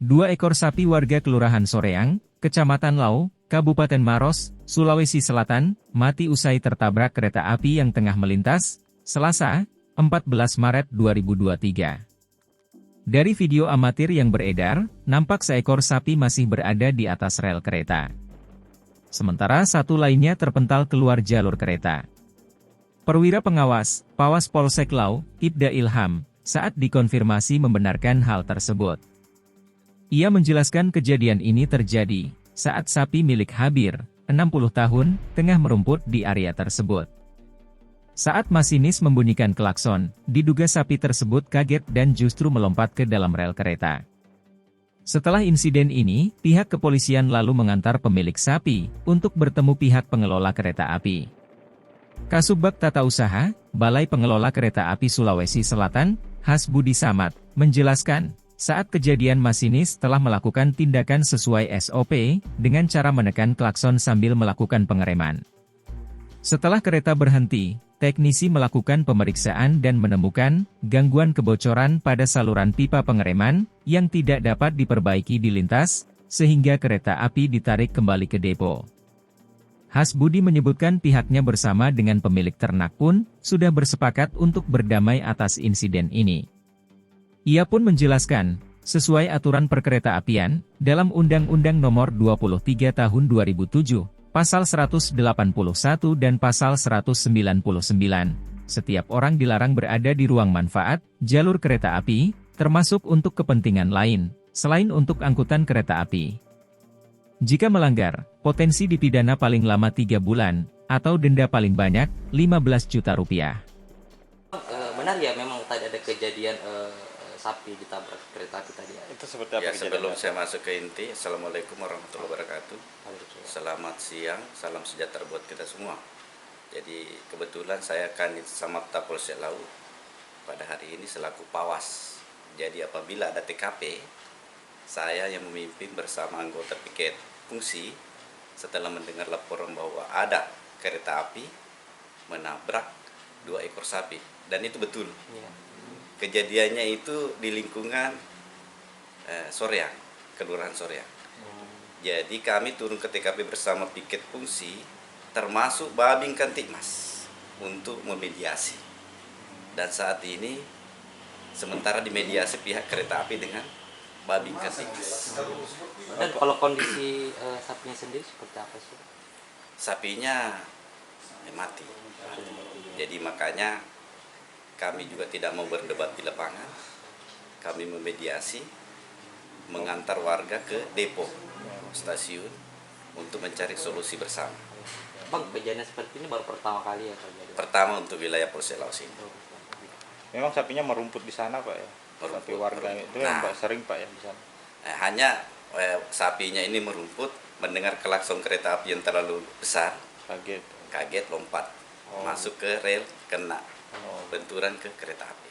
2 ekor sapi warga Kelurahan Soreang, Kecamatan Lau, Kabupaten Maros, Sulawesi Selatan, mati usai tertabrak kereta api yang tengah melintas, Selasa, 14 Maret 2023. Dari video amatir yang beredar, nampak seekor sapi masih berada di atas rel kereta. Sementara satu lainnya terpental keluar jalur kereta. Perwira pengawas, Pawas Polsek Lau, Ibda Ilham, saat dikonfirmasi membenarkan hal tersebut. Ia menjelaskan kejadian ini terjadi saat sapi milik Habir, 60 tahun, tengah merumput di area tersebut. Saat masinis membunyikan klakson, diduga sapi tersebut kaget dan justru melompat ke dalam rel kereta. Setelah insiden ini, pihak kepolisian lalu mengantar pemilik sapi untuk bertemu pihak pengelola kereta api. Kasubag Tata Usaha, Balai Pengelola Kereta Api Sulawesi Selatan, Hasbudi Samad, menjelaskan, saat kejadian masinis telah melakukan tindakan sesuai SOP, dengan cara menekan klakson sambil melakukan pengereman. Setelah kereta berhenti, teknisi melakukan pemeriksaan dan menemukan gangguan kebocoran pada saluran pipa pengereman, yang tidak dapat diperbaiki di lintas, sehingga kereta api ditarik kembali ke depo. Hasbudi menyebutkan pihaknya bersama dengan pemilik ternak pun, sudah bersepakat untuk berdamai atas insiden ini. Ia pun menjelaskan, sesuai aturan perkereta-apian, dalam Undang-Undang Nomor 23 Tahun 2007, Pasal 181 dan Pasal 199, setiap orang dilarang berada di ruang manfaat, jalur kereta api, termasuk untuk kepentingan lain, selain untuk angkutan kereta api. Jika melanggar, potensi dipidana paling lama 3 bulan, atau denda paling banyak, 15 juta rupiah. Benar ya, memang tadi ada kejadian sapi ditabrak kereta api tadi. Itu seperti apa? Ya, sebelum saya masuk ke inti, Assalamualaikum warahmatullahi wabarakatuh. Selamat siang, salam sejahtera buat kita semua. Jadi kebetulan saya Kanit Samapta Polsek Lau pada hari ini selaku Pawas. Jadi apabila ada TKP, saya yang memimpin bersama anggota piket fungsi setelah mendengar laporan bahwa ada kereta api menabrak 2 ekor sapi, dan itu betul. Ya. Kejadiannya itu di lingkungan Soreang, Kelurahan Soreang. Jadi kami turun ke TKP bersama piket fungsi, termasuk Babin Kantikmas, untuk memediasi. Dan saat ini, sementara dimediasi pihak kereta api dengan Babin Kantikmas. Dan kalau kondisi sapinya sendiri seperti apa sih? Sapinya mati. Jadi makanya kami juga tidak mau berdebat di lapangan. Kami memediasi, mengantar warga ke depo stasiun untuk mencari solusi bersama. Bang, kejadian seperti ini baru pertama kali ya terjadi? Pertama untuk wilayah Polsek Lau sini. Memang sapinya merumput di sana, Pak ya? Sapi warga itu yang sering, Pak ya, di sana? Hanya sapinya ini merumput, mendengar klakson kereta api yang terlalu besar. Kaget lompat. Masuk ke rel, kena benturan ke kereta api.